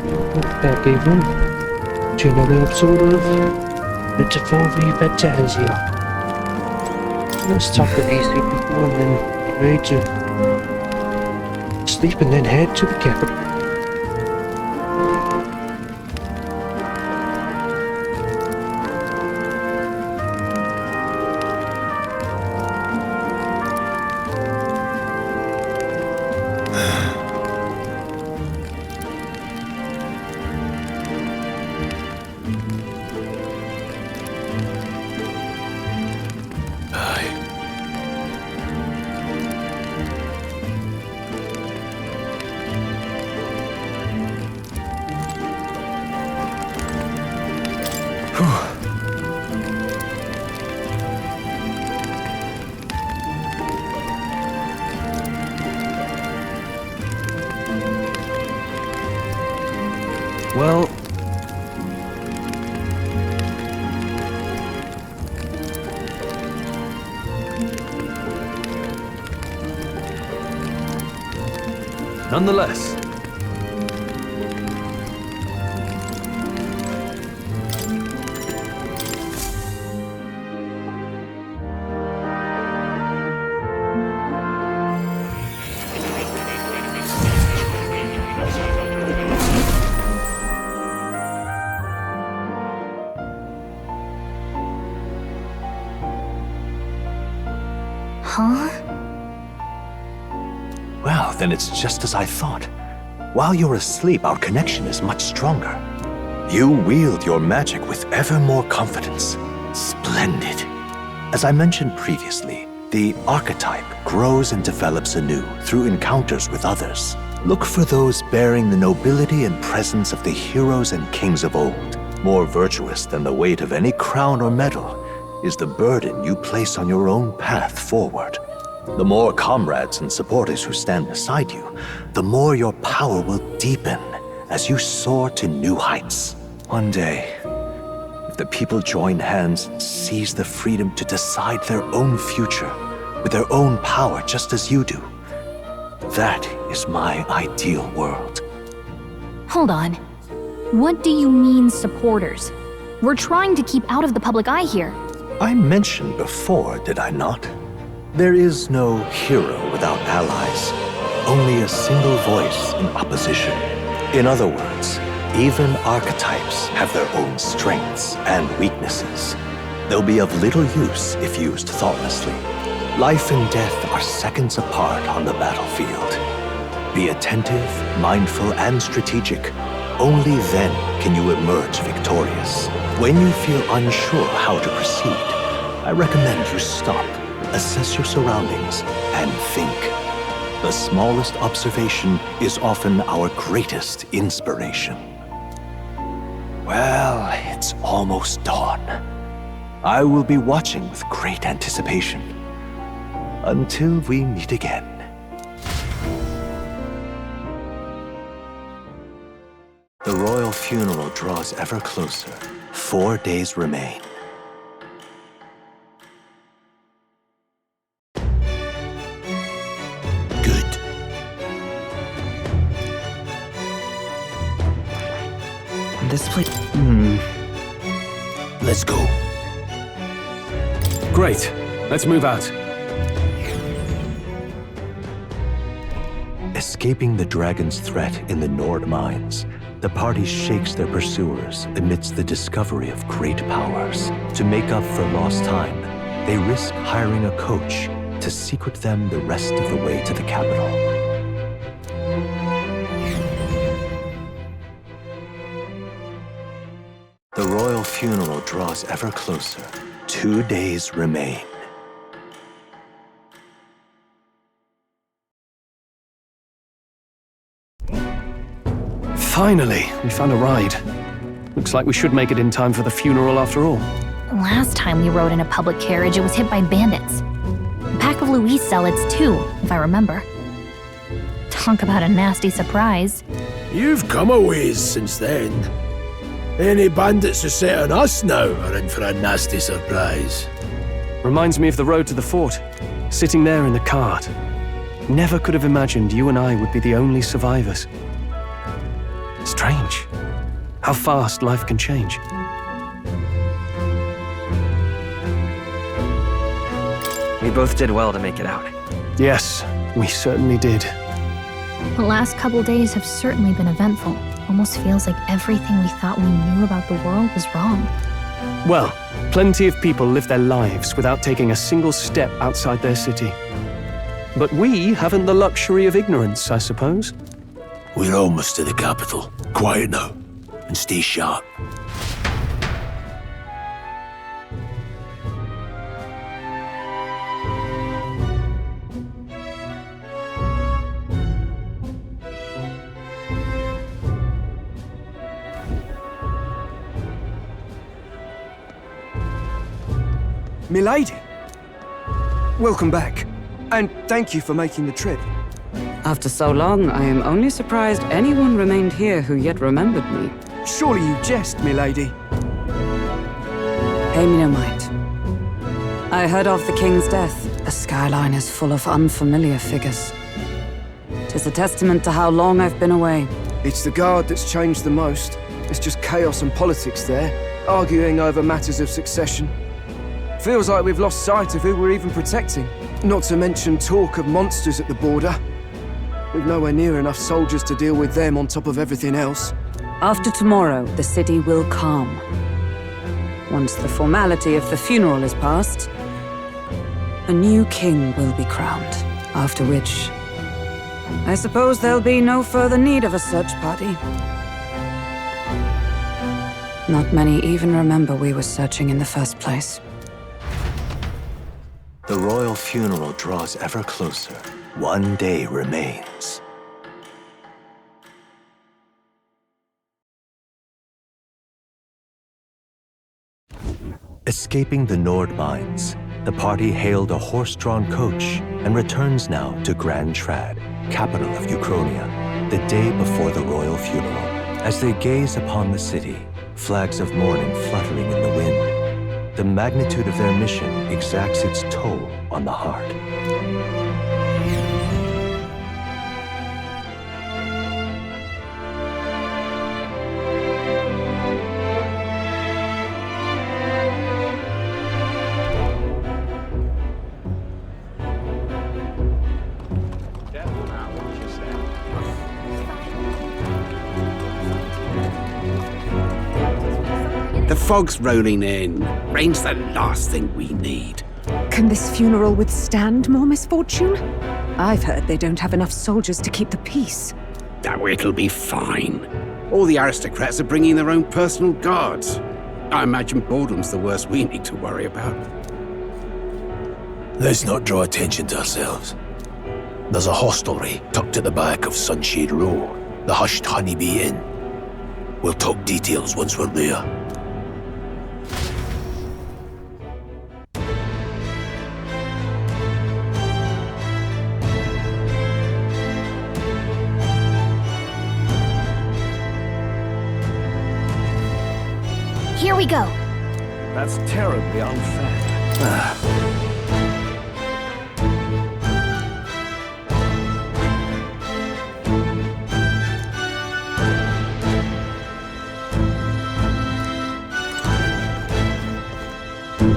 Back evening to another episode of Metaphor ReFantazio. Let's talk it easy people and then get ready to sleep and then head to the capital. Well... nonetheless... Huh? Well, then it's just as I thought. While you're asleep, our connection is much stronger. You wield your magic with ever more confidence. Splendid. As I mentioned previously, the archetype grows and develops anew through encounters with others. Look for those bearing the nobility and presence of the heroes and kings of old. More virtuous than the weight of any crown or medal is the burden you place on your own path forward. The more comrades and supporters who stand beside you, the more your power will deepen as you soar to new heights. One day, if the people join hands and seize the freedom to decide their own future with their own power just as you do, that is my ideal world. Hold on. What do you mean, supporters? We're trying to keep out of the public eye here. I mentioned before, did I not? There is no hero without allies, only a single voice in opposition. In other words, even archetypes have their own strengths and weaknesses. They'll be of little use if used thoughtlessly. Life and death are seconds apart on the battlefield. Be attentive, mindful, and strategic. Only then can you emerge victorious. When you feel unsure how to proceed, I recommend you stop, assess your surroundings, and think. The smallest observation is often our greatest inspiration. Well, it's almost dawn. I will be watching with great anticipation. Until we meet again. The royal funeral draws ever closer. 4 days remain. Good. this place... Let's go. Great. Let's move out. Escaping the dragon's threat in the Nord mines, the party shakes their pursuers amidst the discovery of great powers. To make up for lost time, they risk hiring a coach to secret them the rest of the way to the capital. The royal funeral draws ever closer. 2 days remain. Finally, we found a ride. Looks like we should make it in time for the funeral after all. Last time we rode in a public carriage, it was hit by bandits. A pack of Louise zealots too, if I remember. Talk about a nasty surprise. You've come a ways since then. Any bandits who set on us now are in for a nasty surprise. Reminds me of the road to the fort, sitting there in the cart. Never could have imagined you and I would be the only survivors. Strange. How fast life can change. We both did well to make it out. Yes, we certainly did. The last couple days have certainly been eventful. Almost feels like everything we thought we knew about the world was wrong. Well, plenty of people live their lives without taking a single step outside their city. But we haven't the luxury of ignorance, I suppose. We're almost to the capital. Quiet now, and stay sharp. Milady! Welcome back, and thank you for making the trip. After so long, I am only surprised anyone remained here who yet remembered me. Surely you jest, milady. Pay me no mind. I heard of the king's death. The skyline is full of unfamiliar figures. 'Tis a testament to how long I've been away. It's the guard that's changed the most. It's just chaos and politics there, arguing over matters of succession. Feels like we've lost sight of who we're even protecting. Not to mention talk of monsters at the border. We've nowhere near enough soldiers to deal with them on top of everything else. After tomorrow, the city will calm. Once the formality of the funeral is past, a new king will be crowned, after which I suppose there'll be no further need of a search party. Not many even remember we were searching in the first place. The royal funeral draws ever closer. One day remains. Escaping the Nord mines, the party hailed a horse-drawn coach and returns now to Grand Trad, capital of Uchronia, the day before the royal funeral. As they gaze upon the city, flags of mourning fluttering in the wind, the magnitude of their mission exacts its toll on the heart. The fog's rolling in. Rain's the last thing we need. Can this funeral withstand more misfortune? I've heard they don't have enough soldiers to keep the peace. Oh, it'll be fine. All the aristocrats are bringing their own personal guards. I imagine boredom's the worst we need to worry about. Let's not draw attention to ourselves. There's a hostelry tucked at the back of Sunshade Row, the Hushed Honeybee Inn. We'll talk details once we're there. Here we go. That's terribly unfair.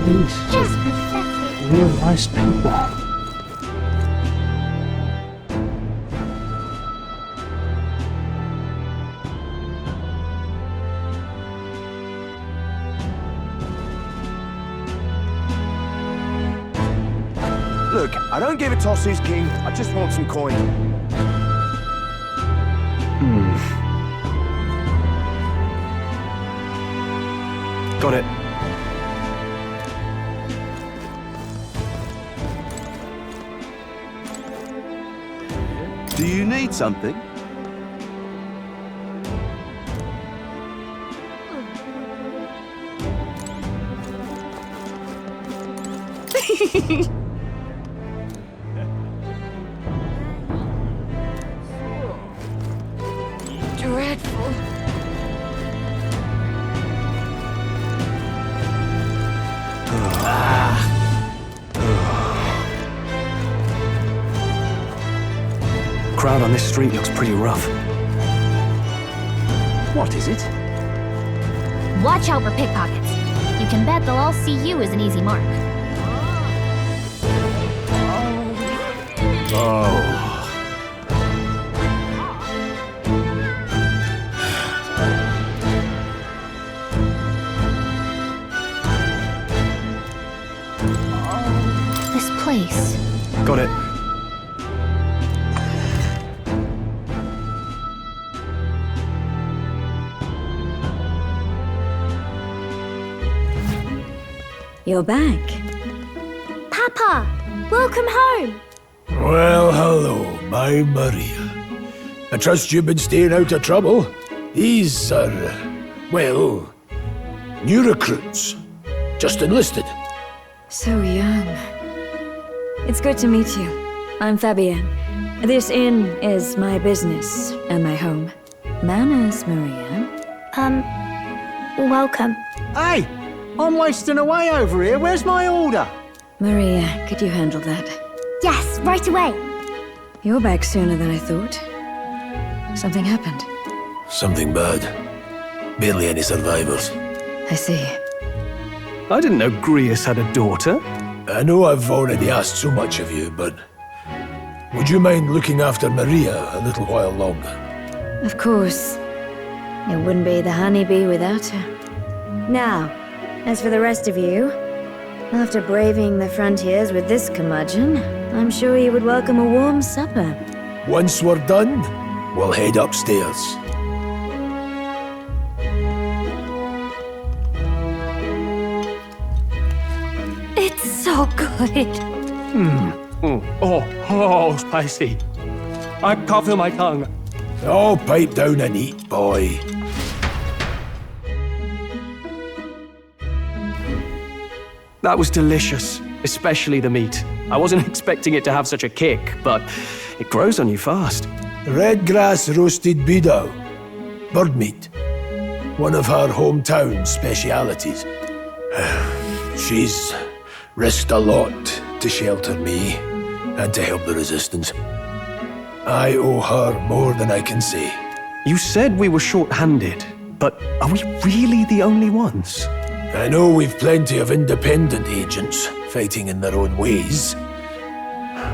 These real nice people. Look, I don't give a toss who's king. I just want some coin. Got it. Do you need something? Dreadful. Crowd on this street looks pretty rough. What is it? Watch out for pickpockets. You can bet they'll all see you as an easy mark. Oh. This place. Got it. You're back. Papa, welcome home. Well, hello, my Maria. I trust you've been staying out of trouble. These are, well, new recruits. Just enlisted. So young. It's good to meet you. I'm Fabienne. This inn is my business and my home. Manners, Maria. Welcome. Hey! I'm wasting away over here. Where's my order? Maria, could you handle that? Yes, right away. You're back sooner than I thought. Something happened. Something bad. Barely any survivors. I see. I didn't know Grius had a daughter. I know I've already asked so much of you, but would you mind looking after Maria a little while longer? Of course. It wouldn't be the honeybee without her. Now, as for the rest of you, after braving the frontiers with this curmudgeon, I'm sure you would welcome a warm supper. Once we're done, we'll head upstairs. It's so good. Oh, spicy. I can't feel my tongue. Oh, pipe down and eat, boy. That was delicious, especially the meat. I wasn't expecting it to have such a kick, but it grows on you fast. Red grass roasted bidao. Bird meat. One of her hometown specialities. She's risked a lot to shelter me and to help the resistance. I owe her more than I can say. You said we were short-handed, but are we really the only ones? I know we've plenty of independent agents fighting in their own ways,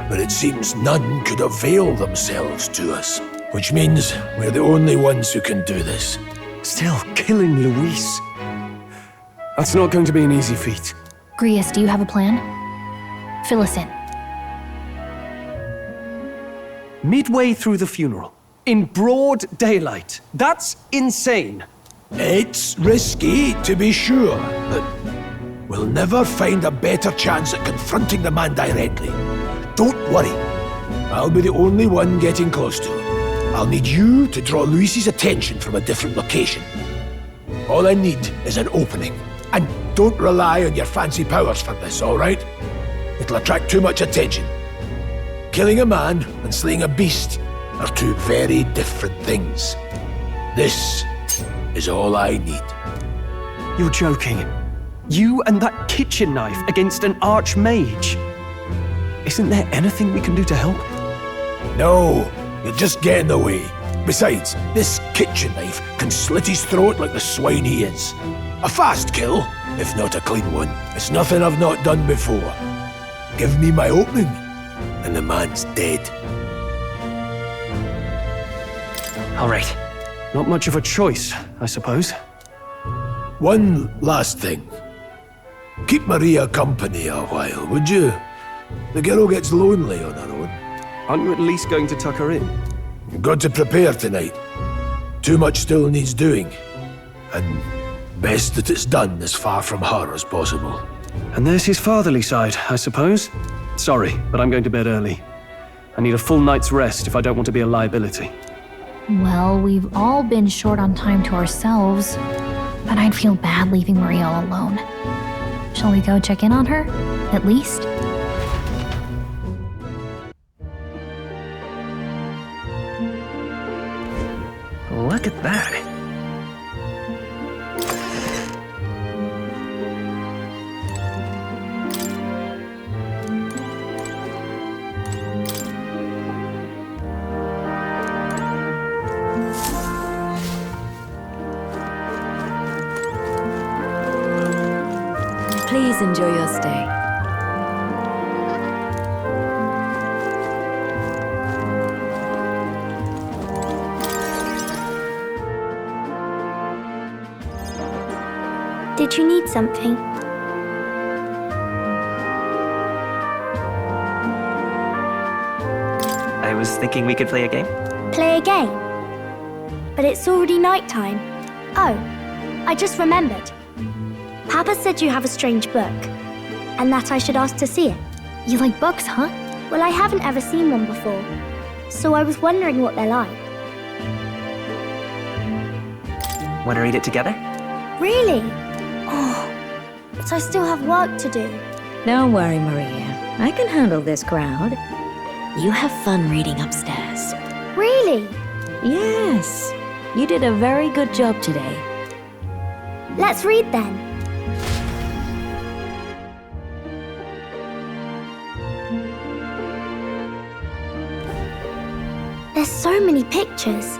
but it seems none could avail themselves to us, which means we're the only ones who can do this. Still, killing Luis. That's not going to be an easy feat. Grius, do you have a plan? Fill us in. Midway through the funeral, in broad daylight. That's insane. It's risky, to be sure, but we'll never find a better chance at confronting the man directly. Don't worry. I'll be the only one getting close to him. I'll need you to draw Luis's attention from a different location. All I need is an opening. And don't rely on your fancy powers for this, all right? It'll attract too much attention. Killing a man and slaying a beast are two very different things. This is all I need. You're joking. You and that kitchen knife against an archmage. Isn't there anything we can do to help? No, you'll just get in the way. Besides, this kitchen knife can slit his throat like the swine he is. A fast kill, if not a clean one. It's nothing I've not done before. Give me my opening, and the man's dead. All right. Not much of a choice, I suppose. One last thing. Keep Maria company a while, would you? The girl gets lonely on her own. Aren't you at least going to tuck her in? Got to prepare tonight. Too much still needs doing. And best that it's done as far from her as possible. And there's his fatherly side, I suppose. Sorry, but I'm going to bed early. I need a full night's rest if I don't want to be a liability. Well, we've all been short on time to ourselves, but I'd feel bad leaving Maria all alone. Shall we go check in on her, at least? Look at that. Please enjoy your stay. Did you need something? I was thinking we could play a game. Play a game? But it's already nighttime. Oh, I just remembered. Papa said you have a strange book, and that I should ask to see it. You like books, huh? Well, I haven't ever seen one before, so I was wondering what they're like. Want to read it together? Really? Oh, but I still have work to do. Don't worry, Maria. I can handle this crowd. You have fun reading upstairs. Really? Yes. You did a very good job today. Let's read then. There's so many pictures.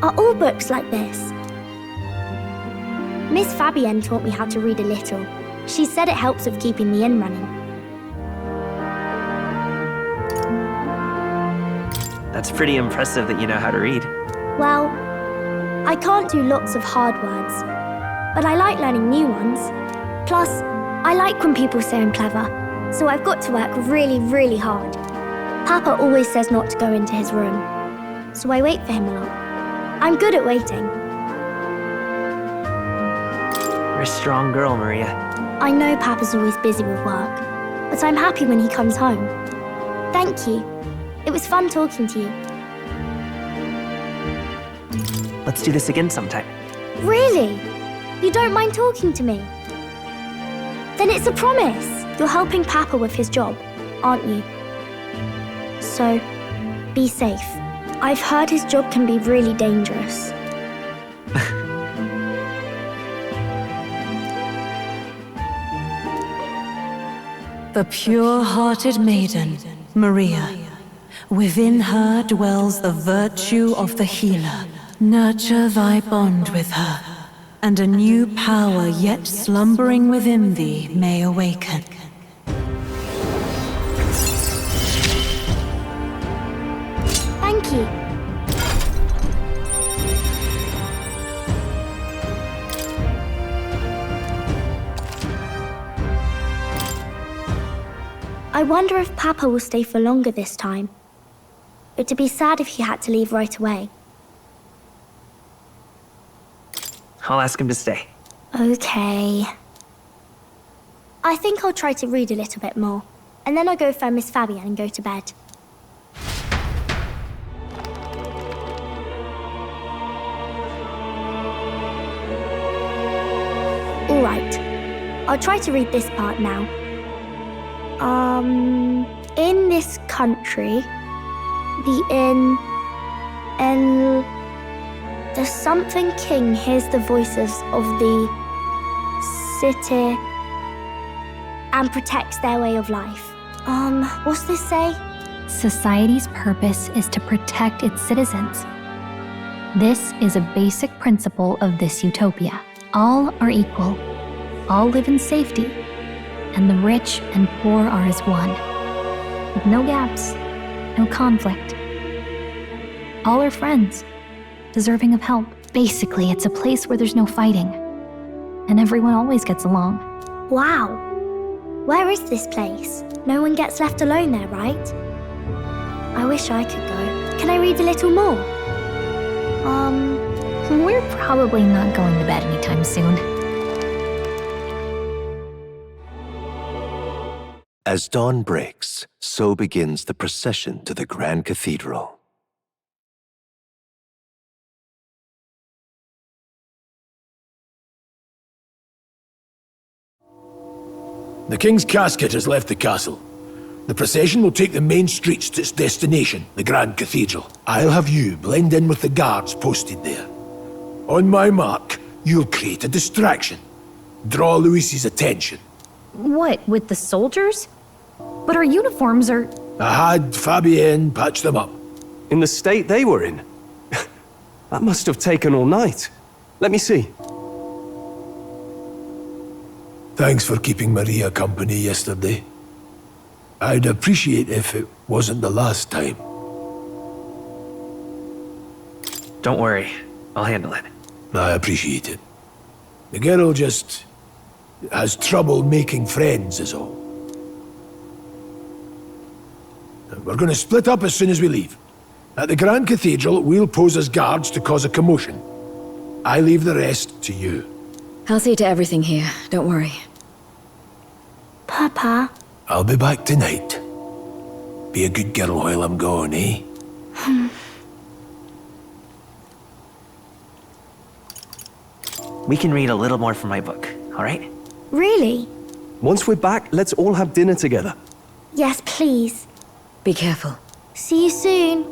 Are all books like this? Miss Fabienne taught me how to read a little. She said it helps with keeping the inn running. That's pretty impressive that you know how to read. Well, I can't do lots of hard words, but I like learning new ones. Plus, I like when people say I'm clever, so I've got to work really, really hard. Papa always says not to go into his room, so I wait for him a lot. I'm good at waiting. You're a strong girl, Maria. I know Papa's always busy with work, but I'm happy when he comes home. Thank you. It was fun talking to you. Let's do this again sometime. Really? You don't mind talking to me? Then it's a promise. You're helping Papa with his job, aren't you? So, be safe. I've heard his job can be really dangerous. The pure-hearted maiden, Maria. Within her dwells the virtue of the healer. Nurture thy bond with her, and a new power yet slumbering within thee may awaken. Thank you. I wonder if Papa will stay for longer this time. It'd be sad if he had to leave right away. I'll ask him to stay. Okay. I think I'll try to read a little bit more, and then I'll go phone Miss Fabienne and go to bed. Alright, I'll try to read this part now. In this country, the something king hears the voices of the city and protects their way of life. What's this say? Society's purpose is to protect its citizens. This is a basic principle of this utopia. All are equal, all live in safety, and the rich and poor are as one, with no gaps, no conflict. All are friends, deserving of help. Basically, it's a place where there's no fighting, and everyone always gets along. Wow. Where is this place? No one gets left alone there, right? I wish I could go. Can I read a little more? We're probably not going to bed anytime soon. As dawn breaks, so begins the procession to the Grand Cathedral. The King's casket has left the castle. The procession will take the main streets to its destination, the Grand Cathedral. I'll have you blend in with the guards posted there. On my mark, you'll create a distraction. Draw Louis's attention. What, with the soldiers? But our uniforms are... I had Fabienne patch them up. In the state they were in? That must have taken all night. Let me see. Thanks for keeping Maria company yesterday. I'd appreciate if it wasn't the last time. Don't worry. I'll handle it. I appreciate it. The girl just has trouble making friends is all. We're going to split up as soon as we leave. At the Grand Cathedral, we'll pose as guards to cause a commotion. I leave the rest to you. I'll see to everything here, don't worry. Papa. I'll be back tonight. Be a good girl while I'm gone, eh? We can read a little more from my book, all right? Really? Once we're back, let's all have dinner together. Yes, please. Be careful. See you soon.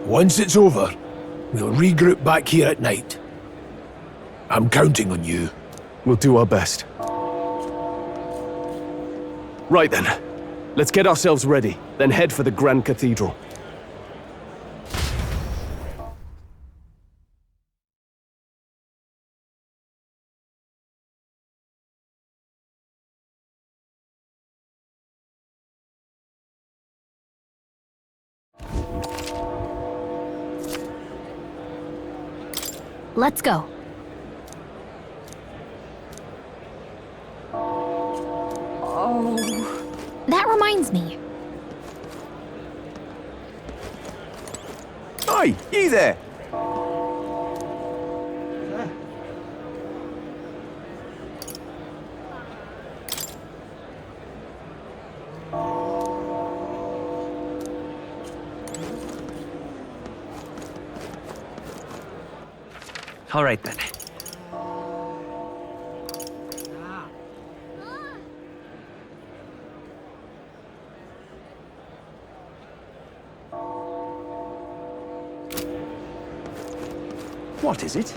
Once it's over, we'll regroup back here at night. I'm counting on you. We'll do our best. Right then. Let's get ourselves ready, then head for the Grand Cathedral. Let's go. Oh. That reminds me. Hi, you there! All right then. What is it?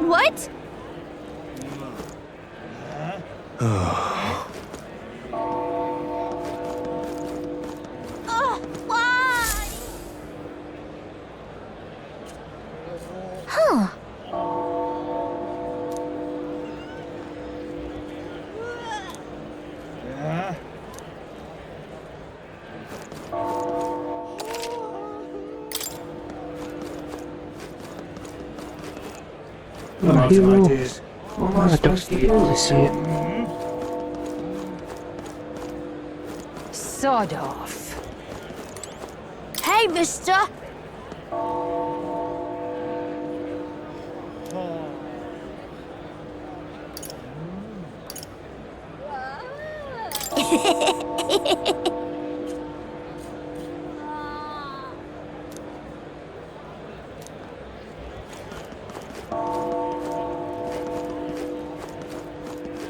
What? Why? Huh. Oh, hero. Oh, don't get to see it. Sod off. Hey, mister.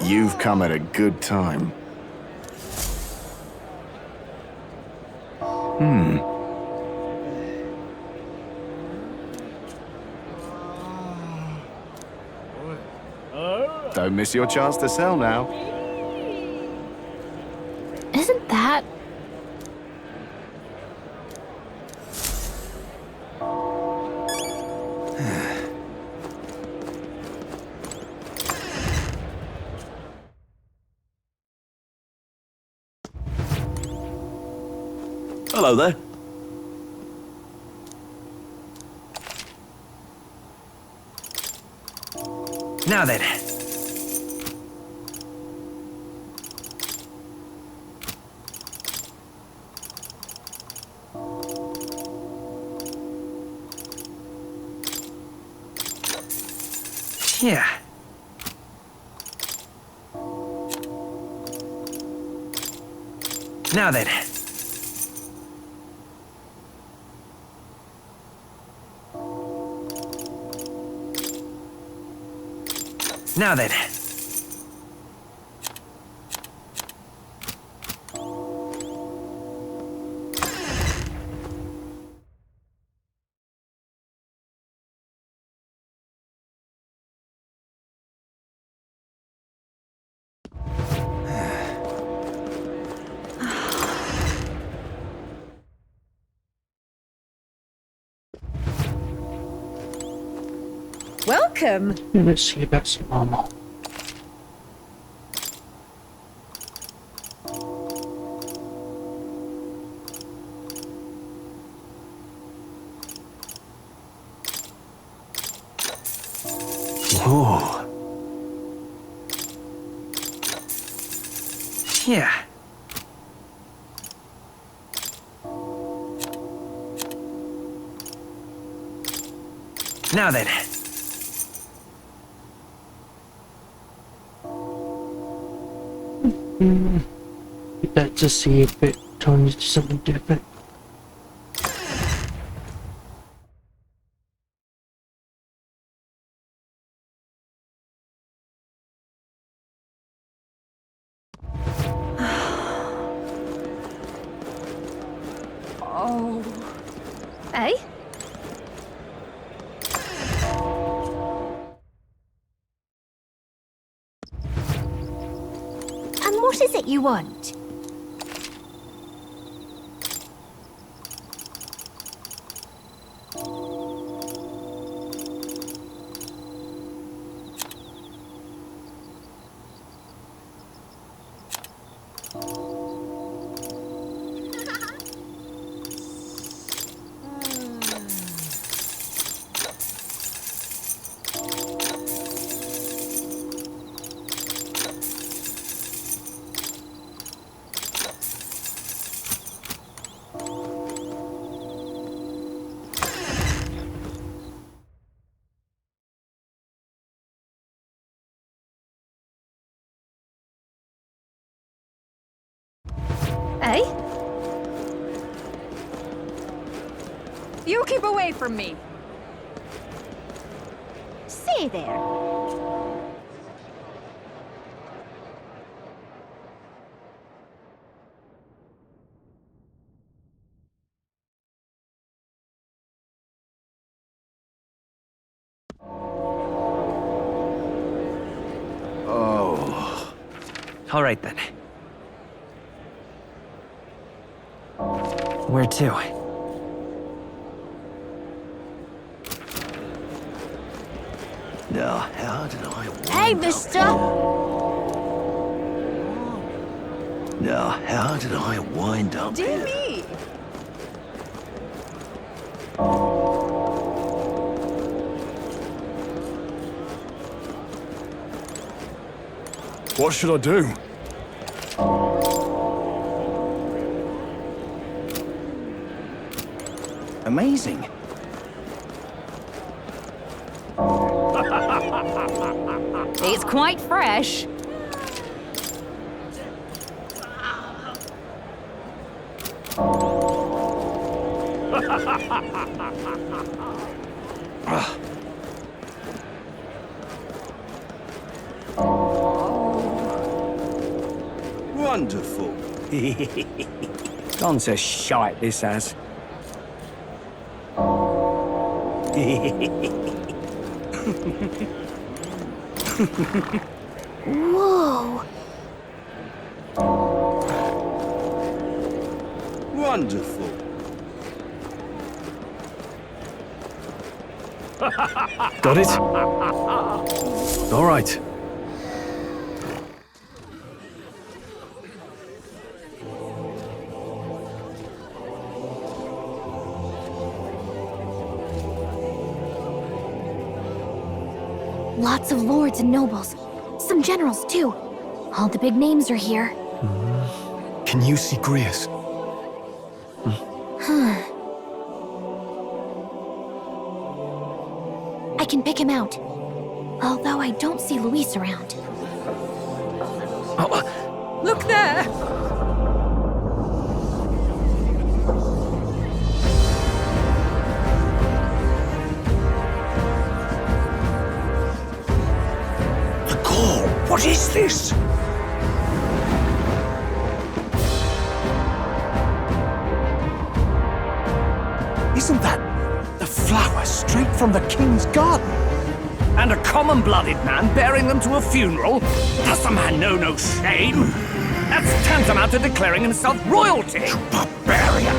You've come at a good time. Don't miss your chance to sell now. Isn't that... Hello there. Now then. Yeah. Now then. Now then. Welcome. Let's see about some armor. Whoa. Yeah. Now then. Let's just see if it turns into something different. Oh. Eh? And what is it you want? Eh? You keep away from me. Say there. Oh. All right then. Where to? Now, how did I wind Hey, up mister! here? Now, how did I wind up Dear here? me. What should I do? Amazing. It's quite fresh. Wonderful. Gone to shite, this has. Whoa! Wonderful. Got it? All right. Lots of lords and nobles. Some generals, too. All the big names are here. Can you see Grius? I can pick him out. Although I don't see Luis around. Look there! What is this? Isn't that the flower straight from the king's garden? And a common-blooded man bearing them to a funeral? Does the man know no shame? That's tantamount to declaring himself royalty! You barbarian!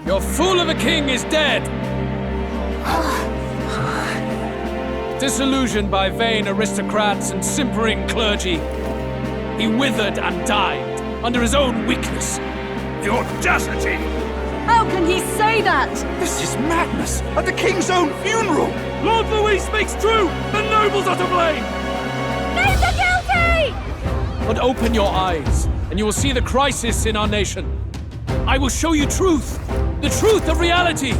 Your A fool of a king is dead! Disillusioned by vain aristocrats and simpering clergy, he withered and died under his own weakness. The audacity! How can he say that? This is madness! At the king's own funeral! Lord Louis speaks true! The nobles are to blame! Name the guilty! But open your eyes, and you will see the crisis in our nation. I will show you truth! The truth of reality!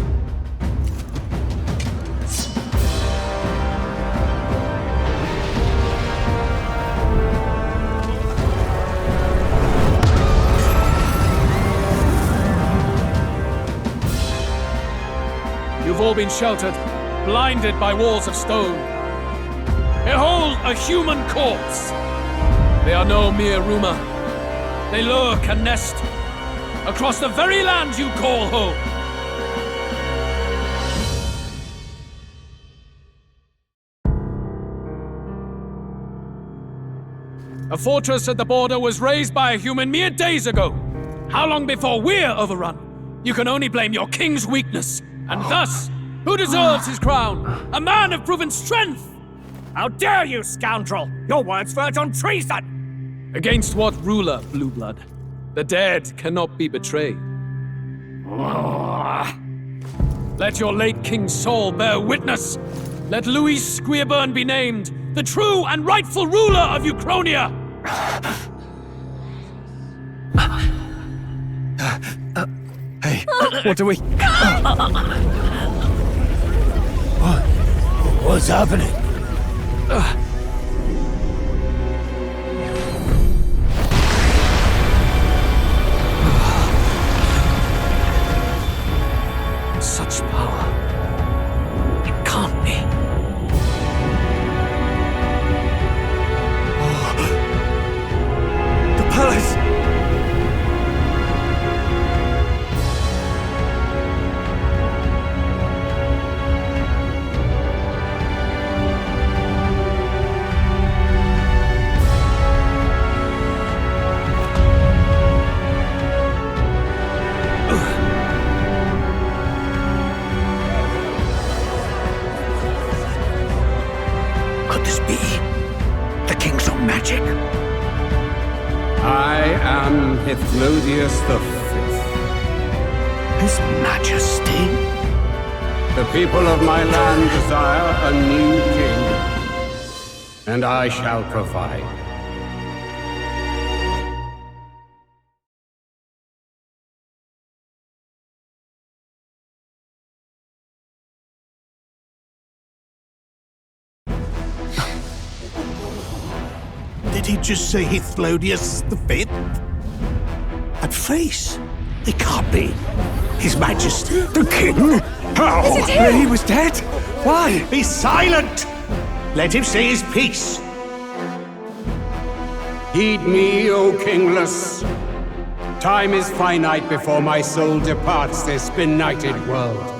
You've all been sheltered, blinded by walls of stone. Behold a human corpse! They are no mere rumor. They lurk and nest across the very land you call home. A fortress at the border was raised by a human mere days ago. How long before we're overrun? You can only blame your king's weakness. And thus, who deserves his crown? A man of proven strength! How dare you, scoundrel! Your words verge on treason! Against what ruler, Blue Blood? The dead cannot be betrayed. Let your late king's soul bear witness. Let Louis Squeerburn be named the true and rightful ruler of Uchronia. Hey, what do we... What's happening? Such power. It can't be. The palace! Could this be the king's own magic? I am Hythlodius V. His Majesty? The people of my land desire a new king, and I shall provide. Did he just say Hythlodius V? That face? It can't be. His Majesty, the King? How? Is it him? He was dead? Why? Be silent! Let him say his piece. Heed me, O kingless. Time is finite before my soul departs this benighted world.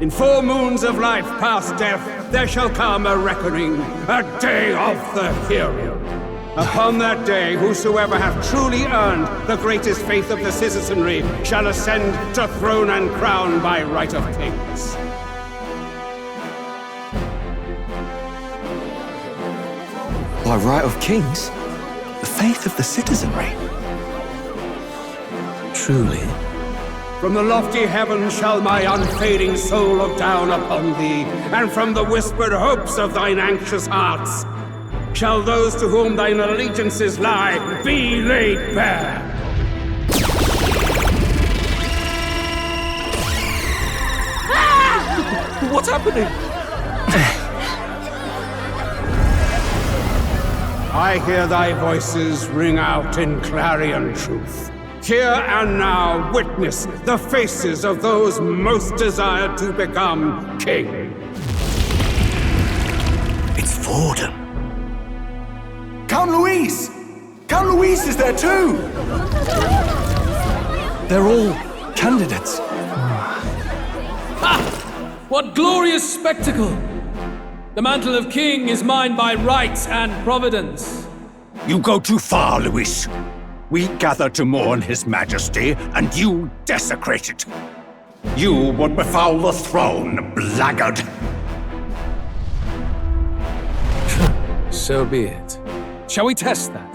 In 4 moons of life past death, there shall come a reckoning, a day of the hero. Upon that day, whosoever hath truly earned the greatest faith of the citizenry shall ascend to throne and crown by right of kings. By right of kings? The faith of the citizenry? Truly? From the lofty heavens shall my unfading soul look down upon thee, and from the whispered hopes of thine anxious hearts shall those to whom thine allegiances lie be laid bare. What's happening? I hear thy voices ring out in clarion truth. Here and now witness the faces of those most desired to become king. It's Fordham. Count Louise! Count Louise is there too! They're all candidates. Ha! What glorious spectacle! The mantle of king is mine by right and providence. You go too far, Louis. We gather to mourn His Majesty, and you desecrate it. You would befoul the throne, blackguard. So be it. Shall we test that?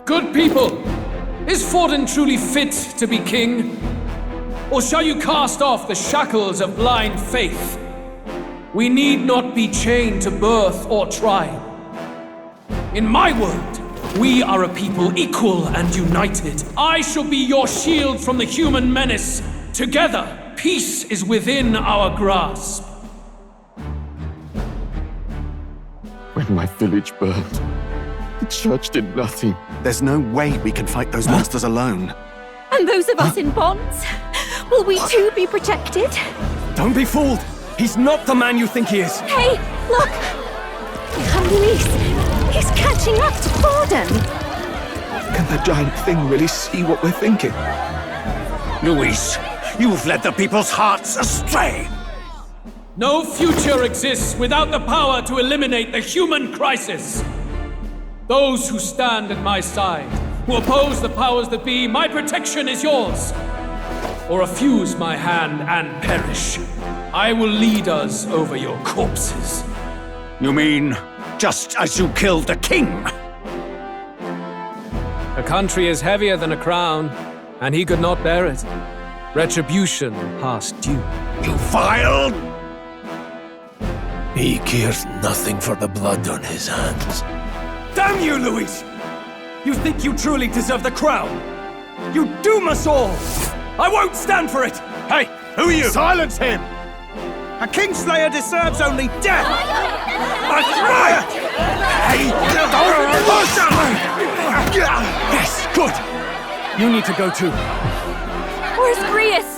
Good people, is Forden truly fit to be king? Or shall you cast off the shackles of blind faith? We need not be chained to birth or tribe. In my world, we are a people equal and united. I shall be your shield from the human menace. Together, peace is within our grasp. When my village burned, the church did nothing. There's no way we can fight those monsters alone. And those of us in bonds? Will we too be protected? Don't be fooled! He's not the man you think he is! Hey, look! Luis, he's catching up to Forden! Can the giant thing really see what we're thinking? Luis, you've led the people's hearts astray! No future exists without the power to eliminate the human crisis! Those who stand at my side, who oppose the powers that be, my protection is yours! Or refuse my hand and perish. I will lead us over your corpses. You mean, just as you killed the king? A country is heavier than a crown, and he could not bear it. Retribution past due. You vile! He cares nothing for the blood on his hands. Damn you, Luis! You think you truly deserve the crown? You doom us all! I won't stand for it! Hey, who are you? Silence him! A Kingslayer deserves only death! That's right! Hey, don't push him! Yes, good! You need to go too. Where's Grius?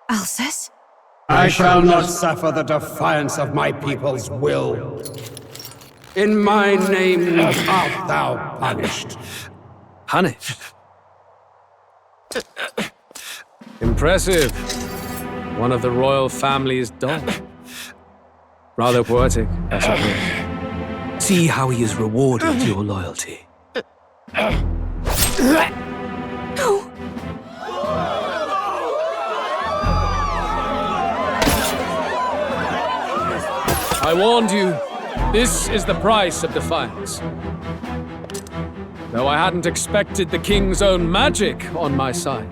Alcest? I shall not suffer the defiance of my people's will. In my name art thou punished. Punished? Impressive. One of the royal family's dog. Rather poetic, I suppose. See how he has rewarded your loyalty. No! I warned you, this is the price of defiance. Though I hadn't expected the king's own magic on my side.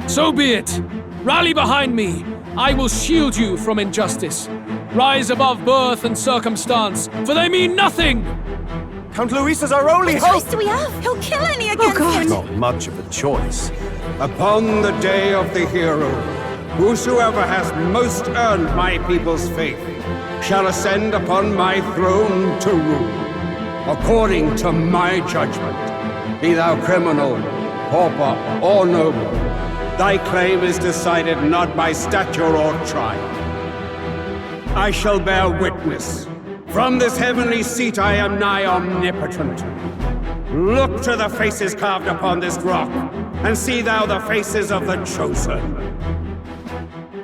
So be it! Rally behind me! I will shield you from injustice. Rise above birth and circumstance, for they mean nothing! Count Luis is our only What hope! choice do we have? He'll kill any against him! Not much of a choice. Upon the day of the hero, whosoever has most earned my people's faith shall ascend upon my throne to rule, according to my judgment. Be thou criminal, pauper, or noble, thy claim is decided not by stature or tribe. I shall bear witness. From this heavenly seat I am nigh omnipotent. Look to the faces carved upon this rock, and see thou the faces of the chosen.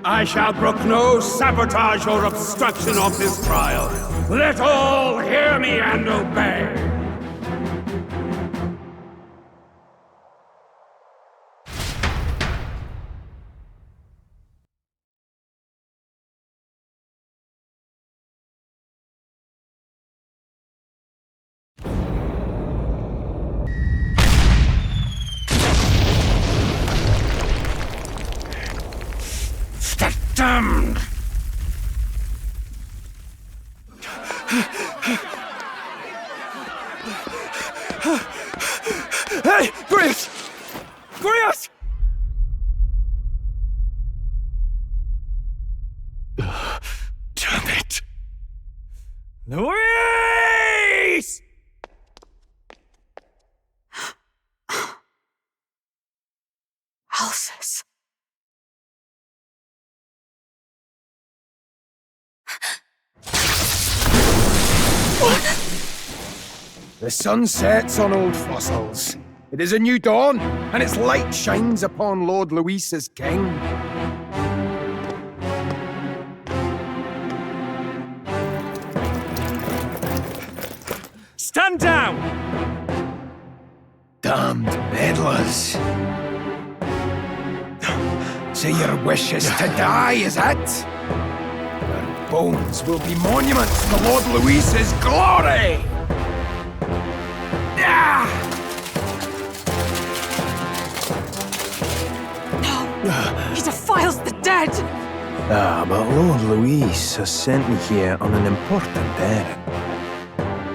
I shall brook no sabotage or obstruction of this trial. Let all hear me and obey. Damned! Hey! Grius! Grius! Damn it! Luis! this. The sun sets on old fossils. It is a new dawn, and its light shines upon Lord Luis's king. Stand down! Damned meddlers. So your wish is to die, is it? Your bones will be monuments to Lord Luis's glory! He defiles the dead! But Lord Luis has sent me here on an important errand.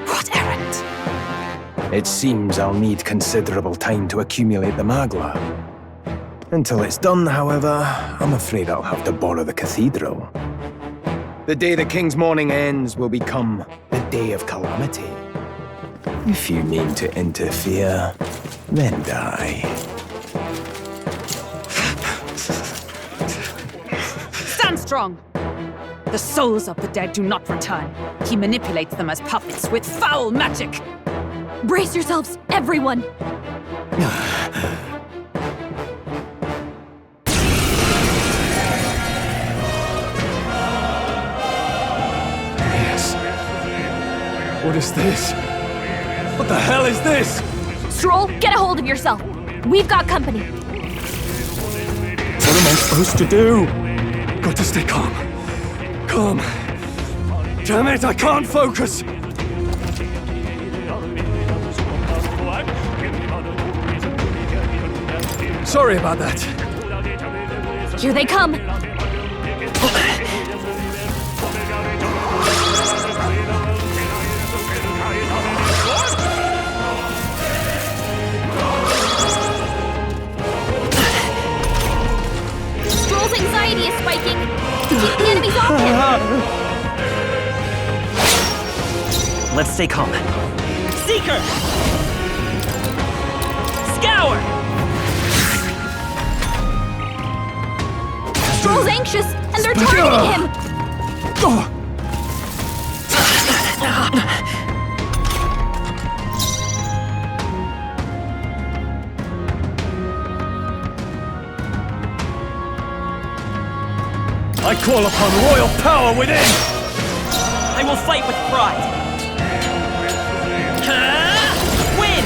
What errand? It seems I'll need considerable time to accumulate the Magla. Until it's done, however, I'm afraid I'll have to borrow the cathedral. The day the king's mourning ends will become the day of calamity. If you mean to interfere, then die. Stand strong! The souls of the dead do not return. He manipulates them as puppets with foul magic! Brace yourselves, everyone! What is this? What the hell is this? Stroll, get a hold of yourself. We've got company. What am I supposed to do? Got to stay calm. Calm. Damn it, I can't focus! Sorry about that. Here they come. Stroll's anxiety is spiking. Keep the enemies off him. Let's stay calm. Seeker! Scour! Stroll's anxious, and they're targeting him! I call upon royal power within! I will fight with pride! Win!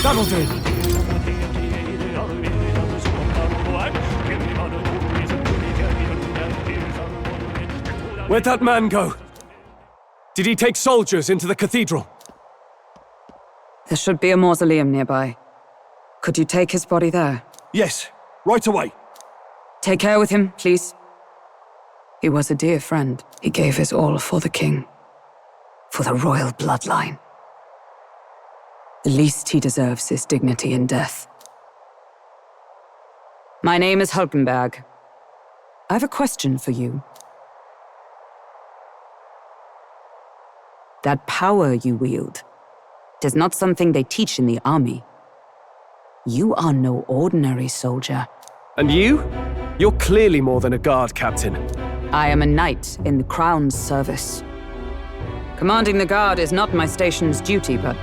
That'll do! Where'd that man go? Did he take soldiers into the cathedral? There should be a mausoleum nearby. Could you take his body there? Yes, right away. Take care with him, please. He was a dear friend. He gave his all for the king. For the royal bloodline. The least he deserves is dignity in death. My name is Hulkenberg. I have a question for you. That power you wield, it is not something they teach in the army. You are no ordinary soldier. And you? You're clearly more than a guard captain. I am a knight in the Crown's service. Commanding the guard is not my station's duty, but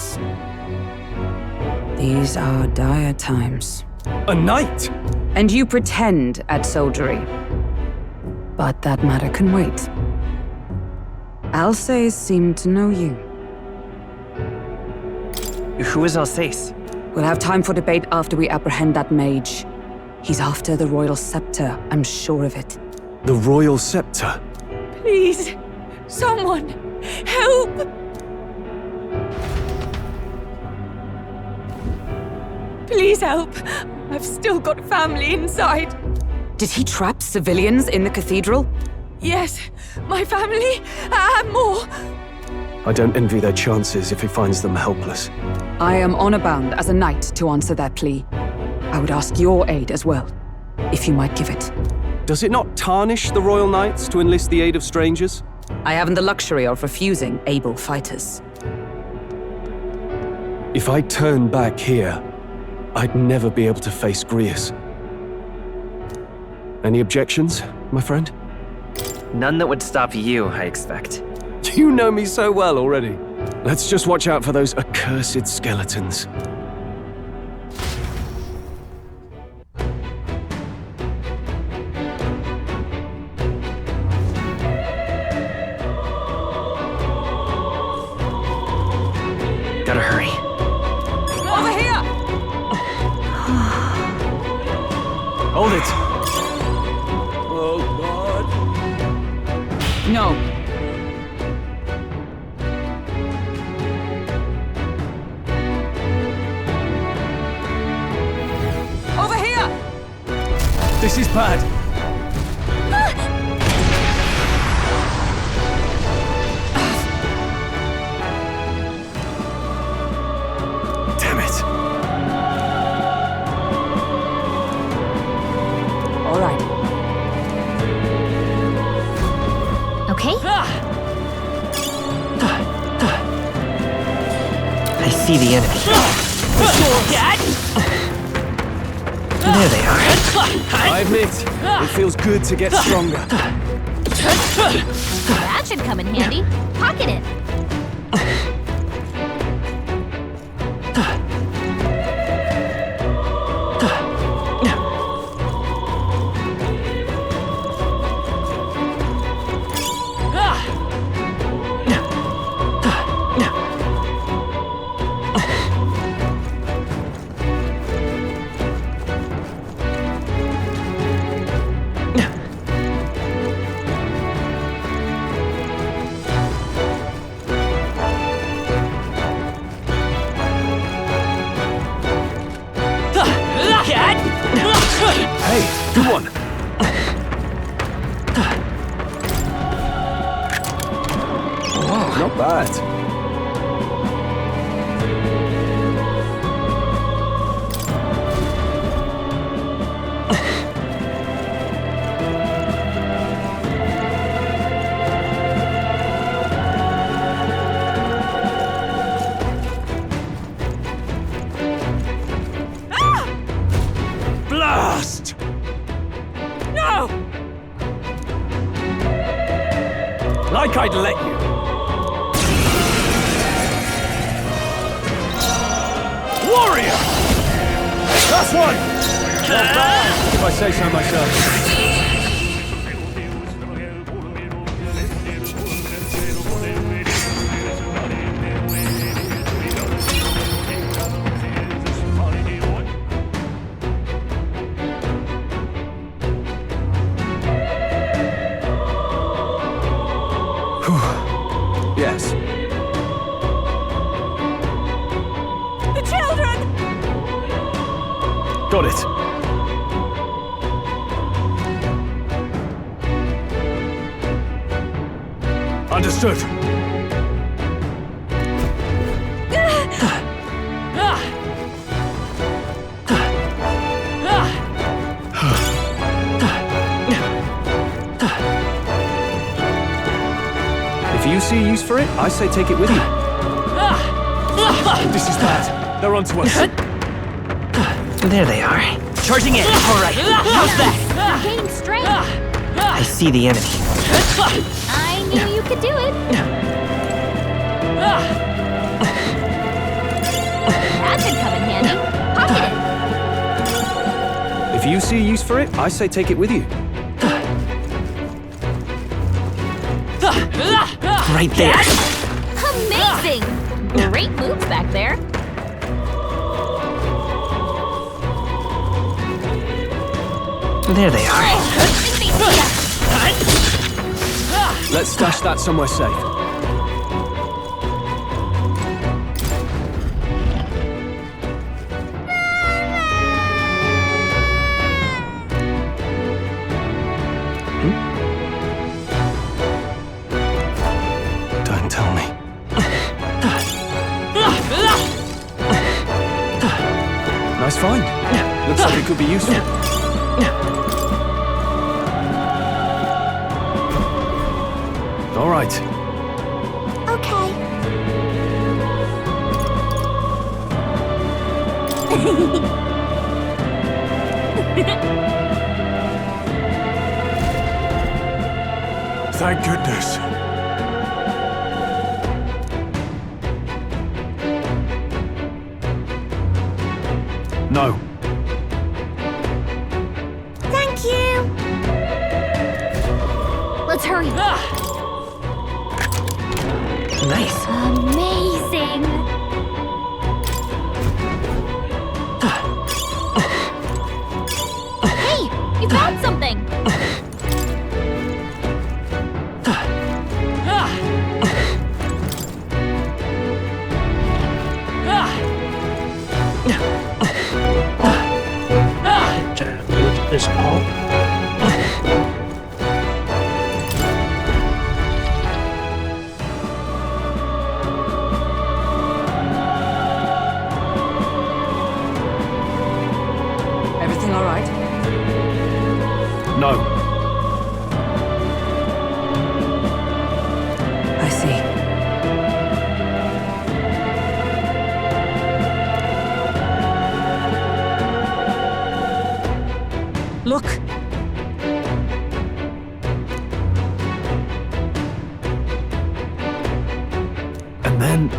these are dire times. A knight? And you pretend at soldiery. But that matter can wait. Alsace seemed to know you. Who is Alsace? We'll have time for debate after we apprehend that mage. He's after the royal scepter, I'm sure of it. The royal scepter? Please, someone, help! Please help. I've still got family inside. Did he trap civilians in the cathedral? Yes, my family, and more. I don't envy their chances if he finds them helpless. I am honor-bound as a knight to answer that plea. I would ask your aid as well, if you might give it. Does it not tarnish the Royal Knights to enlist the aid of strangers? I haven't the luxury of refusing able fighters. If I turn back here, I'd never be able to face Grius. Any objections, my friend? None that would stop you, I expect. You know me so well already. Let's just watch out for those accursed skeletons. Gotta hurry. Over here! Hold it! Oh, God. No. Over here! This is bad. Damn it. All right. Okay? I see the enemy. There they are. I admit, it feels good to get stronger. That should come in handy. Pocket it. Hey, good one. Not bad. Blast! No! Like I'd let you. Warrior! That's one! Not bad, if I say so myself. Yes. The children! Got it. Understood. If you see a use for it, I say take it with you. This is bad. They're onto us. There they are. Charging in. All right. How's that? You're gaining strength. I see the enemy. I knew you could do it. That should come in handy. Pocket it. If you see a use for it, I say take it with you. Right there. Amazing! Great moves back there. There they are. Let's stash that somewhere safe. Don't tell me. Nice find. Looks like it could be useful. All right. Okay. Thank goodness. No. Thank you. Let's hurry. Nice. Amazing. Hey, you found something. Look at this pop. Everything all right? No. I see. Look! And then...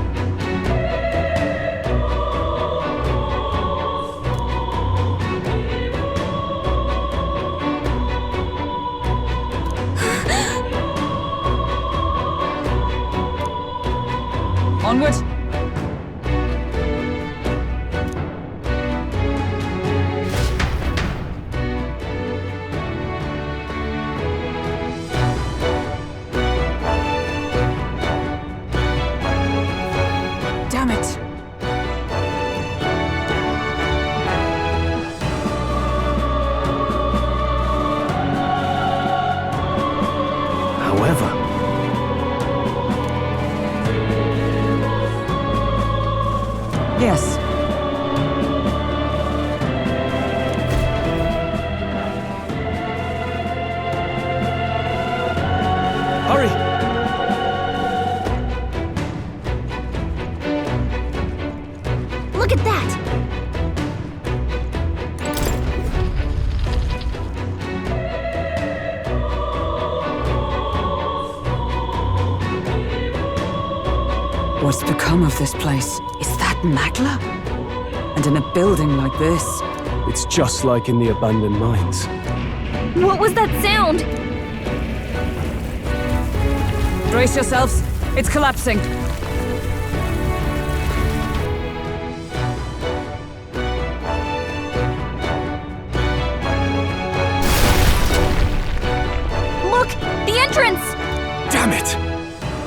Onward! Damn it! However... Yes. Hurry! Look at that. What's become of this place? Is that Magla? And in a building like this? It's just like in the abandoned mines. What was that sound? Brace yourselves. It's collapsing. Look! The entrance! Damn it!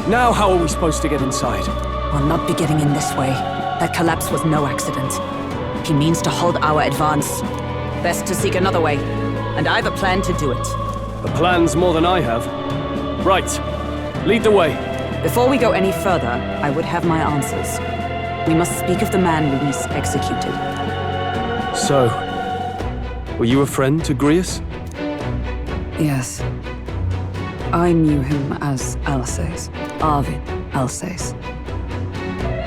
Now how are we supposed to get inside? We'll not be getting in this way. That collapse was no accident. He means to halt our advance. Best to seek another way. And I've a plan to do it. The plan's more than I have. Right. Lead the way. Before we go any further, I would have my answers. We must speak of the man Luis executed. So, were you a friend to Grius? Yes. I knew him as Alsace. Arvid Alsace.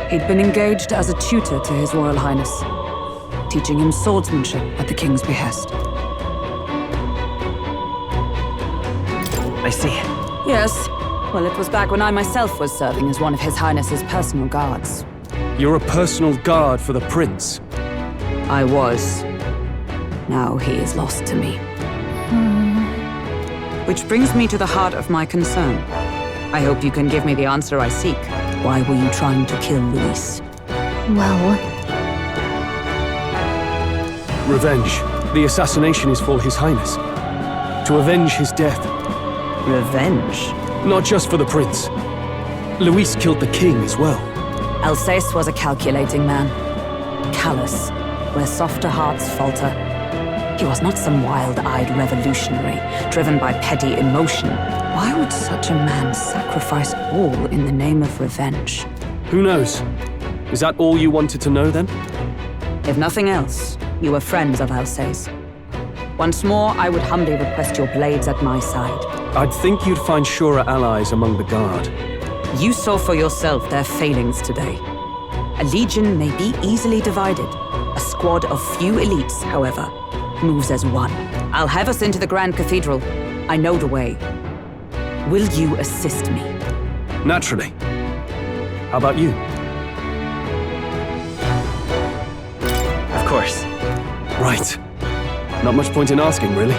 He'd been engaged as a tutor to His Royal Highness, teaching him swordsmanship at the King's behest. I see. Yes. Well, it was back when I myself was serving as one of His Highness's personal guards. You're a personal guard for the Prince. I was. Now he is lost to me. Which brings me to the heart of my concern. I hope you can give me the answer I seek. Why were you trying to kill Luis? Well... Revenge. The assassination is for His Highness. To avenge his death. Revenge? Not just for the Prince. Luis killed the King as well. Alsace was a calculating man. Callous, where softer hearts falter. He was not some wild-eyed revolutionary, driven by petty emotion. Why would such a man sacrifice all in the name of revenge? Who knows? Is that all you wanted to know then? If nothing else, you were friends of Alsace. Once more, I would humbly request your blades at my side. I'd think you'd find surer allies among the Guard. You saw for yourself their failings today. A legion may be easily divided. A squad of few elites, however, moves as one. I'll have us into the Grand Cathedral. I know the way. Will you assist me? Naturally. How about you? Of course. Right. Not much point in asking, really.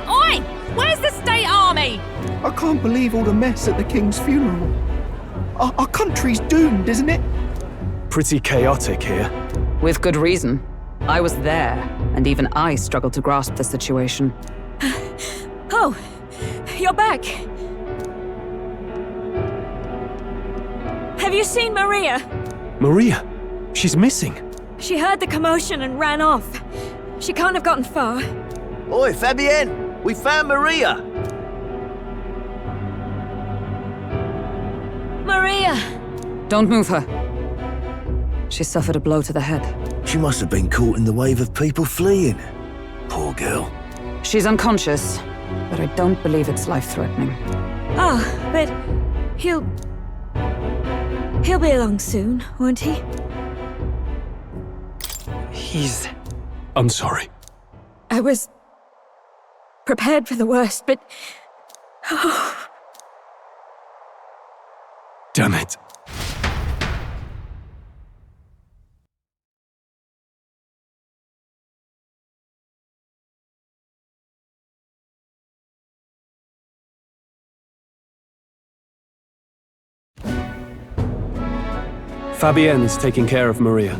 Oi! Where's the state army? I can't believe all the mess at the king's funeral. Our country's doomed, isn't it? Pretty chaotic here. With good reason. I was there, and even I struggled to grasp the situation. Oh, you're back. Have you seen Maria? Maria? She's missing. She heard the commotion and ran off. She can't have gotten far. Oi, Fabienne! We found Maria! Maria! Don't move her. She suffered a blow to the head. She must have been caught in the wave of people fleeing. Poor girl. She's unconscious, but I don't believe it's life-threatening. Oh, but he'll be along soon, won't he? I'm sorry. I was prepared for the worst, but... Oh. Damn it. Fabienne is taking care of Maria.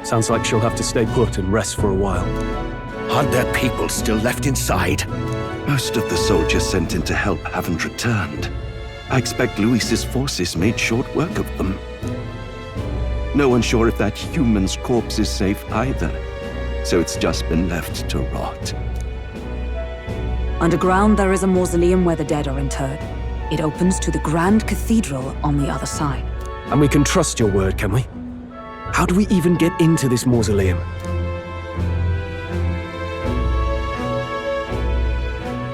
Sounds like she'll have to stay put and rest for a while. Aren't there people still left inside? Most of the soldiers sent in to help haven't returned. I expect Luis's forces made short work of them. No one's sure if that human's corpse is safe either, so it's just been left to rot. Underground, there is a mausoleum where the dead are interred. It opens to the Grand Cathedral on the other side. And we can trust your word, can we? How do we even get into this mausoleum?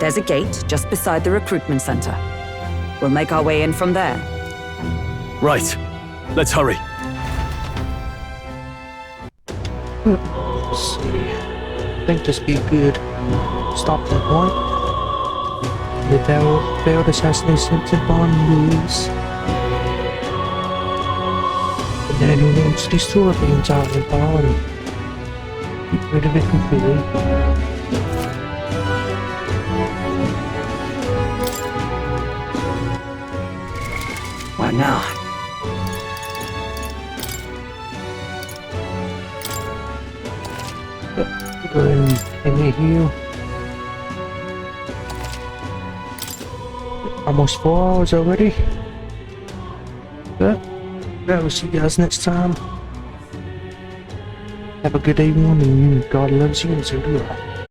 There's a gate just beside the recruitment center. We'll make our way in from there. Right. Let's hurry. Let's see. I think this be a good stopping point. The failed assassination attempt on Luis. And then he wants to destroy the entire empire and get rid of it completely. What now? Go and heal. Almost 4 hours already. But we'll see you guys next time. Have a good evening, and God loves you, and so do I.